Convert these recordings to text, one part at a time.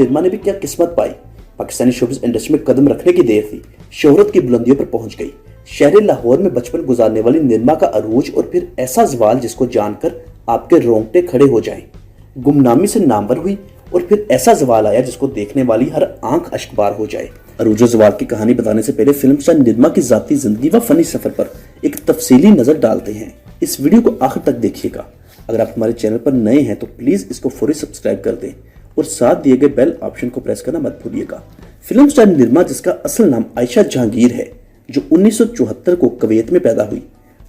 निर्मा ने भी क्या किस्मत पाई। पाकिस्तानी शोबिज़ इंडस्ट्री में कदम रखने की देर थी, शोहरत की बुलंदियों पर पहुंच गई। शहर लाहौर में बचपन गुजारने वाली निर्मा का अरूज और फिर ऐसा ज़वाल जिसको जानकर आपके रोंगटे खड़े हो जाएं। गुमनामी से नामवर हुई और फिर ऐसा ज़वाल आया जिसको देखने वाली हर आंख अश्कबार हो जाए। अरूज और ज़वाल की कहानी बताने से पहले फिल्म स्टार निर्मा की जाती जिंदगी व फनी सफर पर एक तफसीली नजर डालते हैं। इस वीडियो को आखिर तक देखिएगा। अगर आप हमारे चैनल पर नए हैं तो प्लीज इसको फौरी सब्सक्राइब कर दें और साथ दिए गए बेल ऑप्शन को प्रेस करना मत भूलिएगा। फिल्म स्टार निर्मा, जिसका असल नाम आयशा जहांगीर है, जो 1974 को कुवैत में पैदा हुई।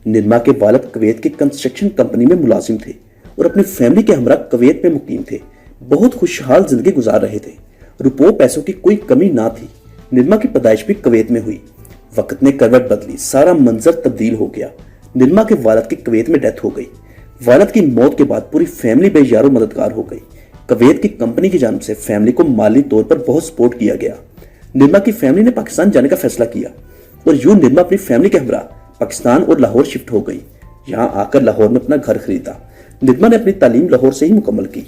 निर्मा के वालिद कुवैत के कंस्ट्रक्शन कंपनी में मुलाजिम थे और अपनी फैमिली के हमरा कुवैत में मुकीम थे। बहुत खुशहाल जिंदगी गुजार रहे थे। रुपयों पैसों की कोई कमी ना थी। निर्मा की पैदाइश भी कुवैत में हुई। वक्त ने करवट बदली, सारा मंजर तब्दील हो गया। निर्मा के वालिद की कुवैत में डेथ हो गई। वालिद की मौत के बाद पूरी फैमिली बेयारो मददगार हो गई। कुवैत की कंपनी की जानिब से फैमिली को माली तौर पर बहुत सपोर्ट किया गया। निर्मा की फैमिली ने पाकिस्तान जाने का फैसला किया और यूं निर्मा अपनी फैमिली के हमरा पाकिस्तान और लाहौर शिफ्ट हो गई। यहाँ आकर लाहौर में अपना घर खरीदा। निर्मा ने अपनी तालीम लाहौर से ही मुकम्मल की।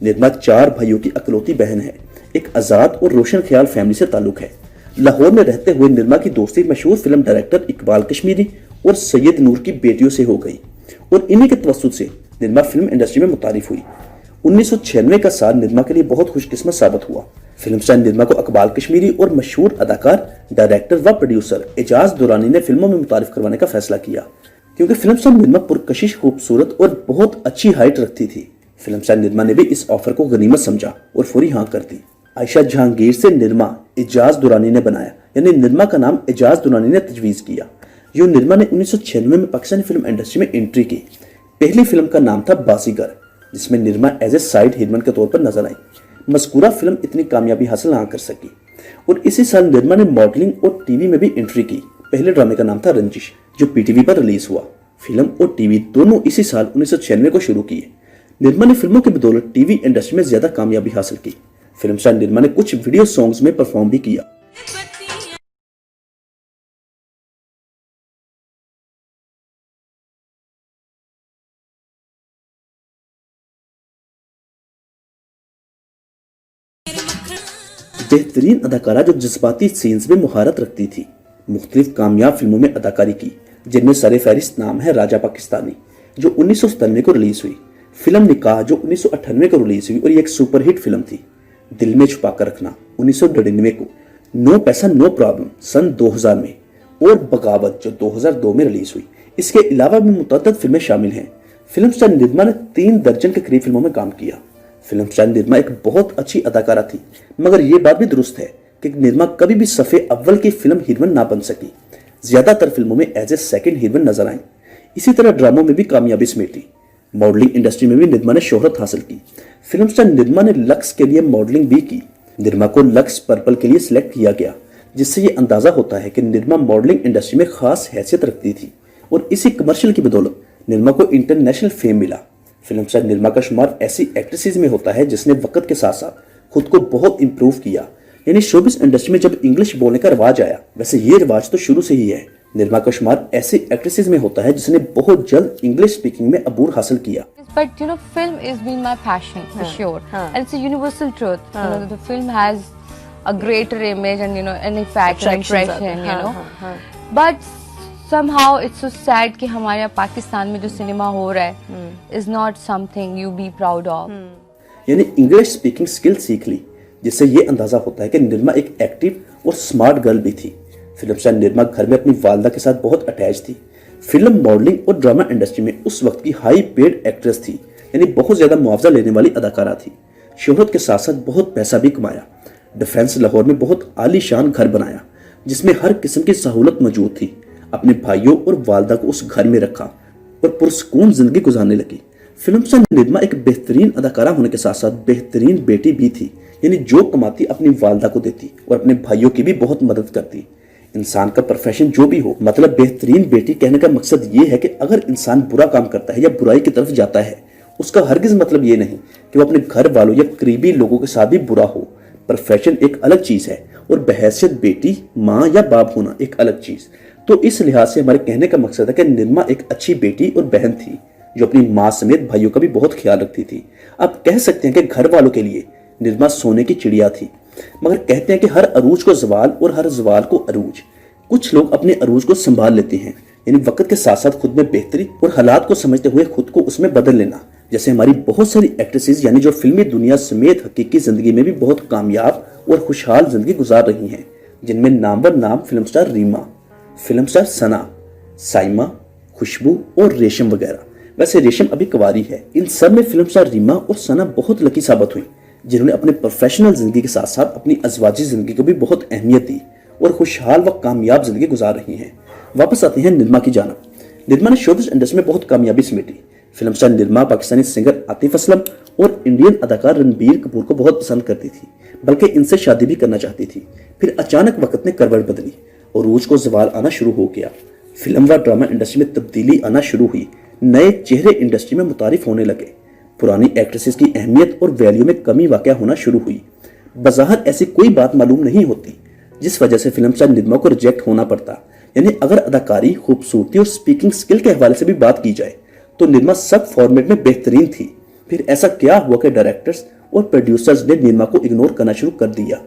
निर्मा 4 भाइयों की अकलौती बहन है। एक आजाद और रोशन ख्याल फैमिली से ताल्लुक है। लाहौर में रहते हुए निर्मा की दोस्ती मशहूर फिल्म डायरेक्टर इकबाल कश्मीरी और सैयद नूर की बेटियों से हो गई और इन्हीं के तवस्सुत से निर्मा फिल्म इंडस्ट्री में मुतारिफ हुई। 1996 का साल निर्मा के लिए बहुत खुशकिस्मत साबित हुआ। फिल्म स्टार निर्मा को इकबाल कश्मीरी और मशहूर अदाकार, डायरेक्टर व प्रोड्यूसर एजाज दुरानी ने फिल्मों में मुतारिफ करवाने का फैसला किया, क्योंकि फिल्म स्टार निर्मा पुरकशिश, खूबसूरत और बहुत अच्छी हाइट रखती थी। फिल्म स्टार निर्मा ने भी इस ऑफर को गनीमत समझा और फौरी हाँ कर दी। आयशा जहांगीर से निर्मा एजाज दुरानी ने बनाया, यानी निर्मा का नाम एजाज दुरानी ने तजवीज़ किया। यूं निर्मा ने 1996 में पाकिस्तानी फिल्म इंडस्ट्री में एंट्री की। पहली फिल्म का नाम था बाजीगर, जिसमें Nirma as a side heroine के तौर पर नजर आई। मज़कूरा फिल्म इतनी कामयाबी हासिल ना कर सकी और इसी साल निर्मा ने मॉडलिंग और टीवी में भी एंट्री की। पहले ड्रामे का नाम था रंजिश, जो पीटीवी पर रिलीज हुआ। फिल्म और टीवी दोनों इसी साल 1996 को शुरू किए। निर्मा ने फिल्मों की बदौलत टीवी इंडस्ट्री में ज्यादा कामयाबी हासिल की। फिल्म स्टार निर्मा ने कुछ वीडियो सॉन्ग्स में परफॉर्म भी किया। बेहतरीन अदाकारा जो जज्बाती सीन्स में मुहारत रखती थी। मुख्तलिफ कामयाब फिल्मों में अदाकारी की, जिनमें सर-ए-फहरिस्त नाम है राजा पाकिस्तानी, जो 1997 को रिलीज हुई। फिल्म निकाह, जो 1998 को रिलीज हुई और ये एक सुपरहिट फिल्म थी। दिल में छुपा कर रखना 1999 को, नो पैसा नो प्रॉब्लम सन 2000 में और बगावत जो 2002 में रिलीज हुई। इसके अलावा भी मुतअद्दिद फिल्में शामिल हैं। फिल्म स्टार निर्मा ने 3 दर्जन के करीब फिल्मों में काम किया। फिल्म स्टार निर्मा एक बहुत अच्छी अदाकारा थी, मगर यह बात भी दुरुस्त है कि निर्मा कभी भी सफ़े अव्वल की फिल्म हीरोइन ना बन सकी। ज्यादातर फिल्मों में एज ए सेकंड हीरोइन नजर आई। इसी तरह ड्रामों में भी कामयाबी समेटी। मॉडलिंग इंडस्ट्री में भी निर्मा ने शोहरत हासिल की। फिल्म स्टार निर्मा ने लक्स के लिए मॉडलिंग भी की। निर्मा को लक्स पर्पल के लिए सिलेक्ट किया गया, जिससे ये अंदाजा होता है कि निर्मा मॉडलिंग इंडस्ट्री में खास हैसियत रखती थी और इसी कमर्शियल की बदौलत निर्मा को इंटरनेशनल फेम मिला। फिल्म स्टार निर्मा का शुमार ऐसी एक्ट्रेसेस में होता है जिसने वक्त के साथ साथ खुद को बहुत इंप्रूव किया। यानी शोबिस इंडस्ट्री में जब इंग्लिश बोलने का रिवाज आया, वैसे ये रिवाज तो शुरू से ही है। निर्मा का शुमार ऐसी एक्ट्रेसेस में होता है जिसने बहुत जल्द इंग्लिश स्पीकिंग में अबूर हासिल किया। But you know, film has been my passion for sure, and it's a universal truth. You know, the film has a greater image and an effect, an impression. But somehow it's so sad कि हमारे यहाँ पाकिस्तान में जो cinema हो रहा है is not something you be proud of. यानी English speaking skill सीख ली, जिससे ये अंदाजा होता है कि निर्मा एक एक्टिव और स्मार्ट गर्ल भी थी। फिल्म स्टार निर्मा घर में अपनी वालदा के साथ बहुत अटैच थी। फिल्म, मॉडलिंग और ड्रामा इंडस्ट्री में उस वक्त की हाई पेड एक्ट्रेस थी, यानी बहुत ज्यादा मुआवजा लेने वाली अदाकारा थी। शोहरत के साथ साथ बहुत पैसा भी कमाया। डिफेंस लाहौर में बहुत आलीशान घर बनाया, जिसमें हर किस्म की सहूलत मौजूद थी। अपने भाइयों और वालदा को उस घर में रखा और पुरसकून जिंदगी गुजारने लगी। फिल्म स्टार निर्मा एक बेहतरीन अदाकारा होने के साथ साथ बेहतरीन बेटी भी थी, यानी जो कमाती अपनी वालदा को देती और अपने भाइयों की भी बहुत मदद करती। इंसान का प्रोफेशन जो भी हो, मतलब बेहतरीन बेटी कहने का मकसद ये है कि अगर इंसान बुरा काम करता है या बुराई की तरफ जाता है, उसका हरगिज मतलब ये नहीं कि वो अपने घर वालों या करीबी लोगों के साथ भी बुरा हो। प्रोफेशन एक अलग चीज है और बहैसियत बेटी, माँ या बाप होना एक अलग चीज। तो इस लिहाज से हमारे कहने का मकसद है कि निर्मा एक अच्छी बेटी और बहन थी, जो अपनी माँ समेत भाइयों का भी बहुत ख्याल रखती थी। आप कह सकते हैं कि घर वालों के लिए निर्मा सोने की चिड़िया थी, मगर कहते हैं कि हर अरूज को जवाल और हर जवाल को अरूज। कुछ लोग अपने अरूज को संभाल लेते हैं, यानी वक्त के साथ साथ खुद में बेहतरी और हालात को समझते हुए खुद को उसमें बदल लेना। जैसे हमारी बहुत सारी एक्ट्रेसेस यानी जो फिल्मी दुनिया समेत हकीकी जिंदगी में भी बहुत कामयाब और खुशहाल जिंदगी गुजार रही हैं, जिनमें नामवर नाम film star Reema, film star Sana, Saima, Khushboo और रेशम वगैरह। वैसे रेशम अभी कुंवारी है। इन सब में फिल्म स्टार रीमा और सना बहुत लकी साबित हुई, जिन्होंने अपने प्रोफेशनल जिंदगी के साथ साथ अपनी अजवाजी जिंदगी को भी बहुत अहमियत दी और खुशहाल व कामयाब जिंदगी गुजार रही हैं। वापस आते हैं निर्मा की जानब। निर्मा ने शोबिज़ इंडस्ट्री में बहुत कामयाबी समेटी। Film star Nirma Pakistani singer Atif Aslam और इंडियन अदाकार रणबीर कपूर को बहुत पसंद करती थी, बल्कि इनसे शादी भी करना चाहती थी। फिर अचानक वक्त ने करवट बदली और रूज को जवाल आना शुरू हो गया। फिल्म व ड्रामा इंडस्ट्री में तब्दीली आना शुरू हुई। नए चेहरे इंडस्ट्री में मुतारिफ होने लगे। पुरानी एक्ट्रेसेस की अहमियत और वैल्यू में कमी वाक़या होना शुरू हुई। बज़ाहिर ऐसी कोई बात मालूम नहीं होती जिस वजह से फिल्म स्टार निर्मा को रिजेक्ट होना पड़ता। यानी अगर अदाकारी, खूबसूरती और स्पीकिंग स्किल के हवाले से भी बात की जाए तो निर्मा सब फॉर्मेट में बेहतरीन थी। फिर ऐसा क्या हुआ कि डायरेक्टर्स और प्रोड्यूसर्स ने निर्मा को इग्नोर करना शुरू कर दिया।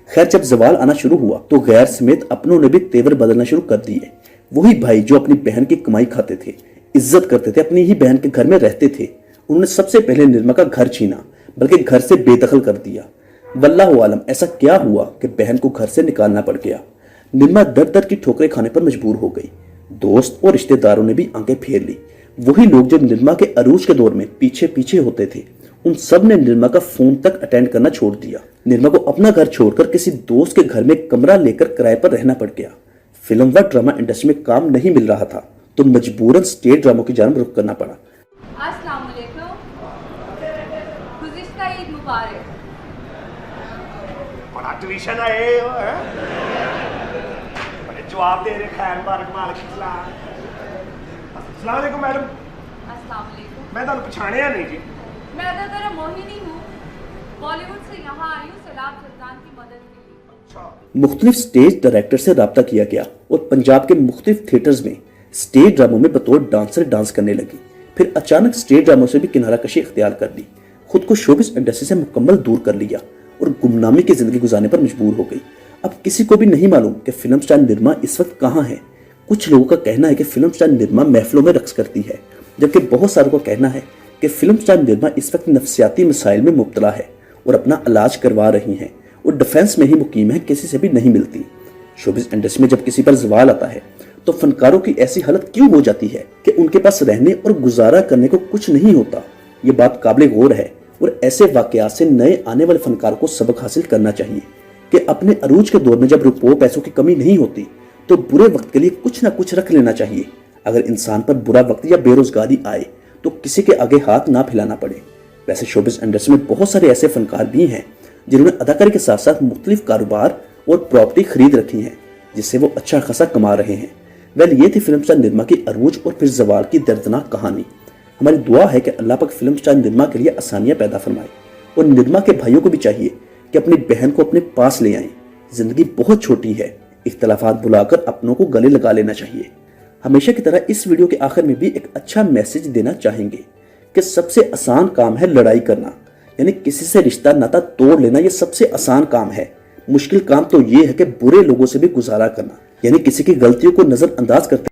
खैर, जब जवाल आना शुरू हुआ तो गैर समेत अपनों ने भी तेवर बदलना शुरू कर दिए। वही भाई जो अपनी बहन की कमाई खाते थे, इज्जत करते थे, अपनी ही बहन के घर में रहते थे, उन्होंने सबसे पहले निर्मा का घर छीना, बल्कि घर से बेदखल कर दिया। वल्लाहु आलम ऐसा क्या हुआ कि बहन को घर से निकालना पड़ गया। निर्मा दर दर की ठोकरें खाने पर मजबूर हो गई। दोस्त और रिश्तेदारों ने भी आंखें फेर ली। वही लोग जो निर्मा के अरूज के दौर में पीछे पीछे होते थे, उन सब ने निर्मा का फोन तक अटेंड करना छोड़ दिया। निर्मा को अपना घर छोड़कर किसी दोस्त के घर में कमरा लेकर किराए पर रहना पड़ गया। फिल्म व ड्रामा इंडस्ट्री में काम नहीं मिल रहा था तो मजबूरन स्टेट ड्रामों की जानब रुख करना पड़ा। अस्सलाम वालेकुम, गुज़िश्ता ईद मुबारक। बड़ा ट्यूशन आए हो हैं? बड़े जवाब दे रहे, खैर मुबारक, वालेकुम सलाम। अस्सलाम वालेकुम मैडम। अस्सलाम वालेकुम। मैं ਤੁਹਾਨੂੰ ਪਛਾਣਿਆ नहीं जी। मैं तो तेरा मोहिनी हूँ, बॉलीवुड से यहाँ आई हूँ सैलाब सुल्तान की मदद के लिए। अच्छा। मुख्तलिफ स्टेज डायरेक्टर से रब्ता किया गया और पंजाब के मुख्तलिफ थिएटर्स में स्टेज ड्रामों में बतौर डांसर डांस करने लगी। फिर अचानक स्टेज ड्रामों से भी किनारा कशी इख्तियार कर ली, खुद को शोबिज़ इंडस्ट्री से मुकम्मल दूर कर लिया और गुमनामी की जिंदगी गुजारने पर मजबूर हो गई। अब किसी को भी नहीं मालूम कि फिल्म स्टार निर्मा इस वक्त कहाँ है। कुछ लोगों का कहना है कि फिल्म स्टार निर्मा महफिलों में रक्स करती है, जबकि बहुत सारों का कहना है कि फिल्म स्टार निर्मा इस वक्त नफ्सियाती मसाइल में मुब्तला है और अपना इलाज करवा रही हैं और डिफेंस में ही मुकीम है, किसी से भी नहीं मिलती। शोबिज़ इंडस्ट्री में जब किसी पर जवाल आता है तो फनकारों की ऐसी हालत क्यों हो जाती है कि उनके पास रहने और गुजारा करने को कुछ नहीं होता। ये बात काबिल गौर है और ऐसे वाकयात से नए आने वाले फनकारों को सबक हासिल करना चाहिए कि अपने अरूज के दौर में जब रुपयों पैसों की कमी नहीं होती तो बुरे वक्त के लिए कुछ ना कुछ रख लेना चाहिए। अगर इंसान पर बुरा वक्त या बेरोजगारी आए तो किसी के आगे हाथ ना फैलाना पड़े। वैसे शोबिज़ इंडस्ट्री में बहुत सारे ऐसे फनकार भी हैं जिन्होंने अदाकारी के साथ साथ मुख्तलिफ कारोबार और प्रॉपर्टी खरीद रखी है, जिससे वो अच्छा खासा कमा रहे हैं। वेल, ये थी फिल्म स्टार निर्मा की अरूज और फिर जवाल की दर्दनाक कहानी। हमारी दुआ है कि अल्लाह पाक फिल्म स्टार निर्मा के लिए आसानियां पैदा फरमाए और निर्मा के भाइयों को भी चाहिए कि अपनी बहन को अपने पास ले आएं। जिंदगी बहुत छोटी है, इख्तलाफात बुलाकर अपनों को गले लगा लेना चाहिए। हमेशा की तरह इस वीडियो के आखिर में भी एक अच्छा मैसेज देना चाहेंगे कि सबसे आसान काम है लड़ाई करना, यानी किसी से रिश्ता नाता तोड़ लेना। ये सबसे आसान काम है। मुश्किल काम तो ये है कि बुरे लोगों से भी गुजारा करना, यानी किसी की गलतियों को नजरअंदाज करते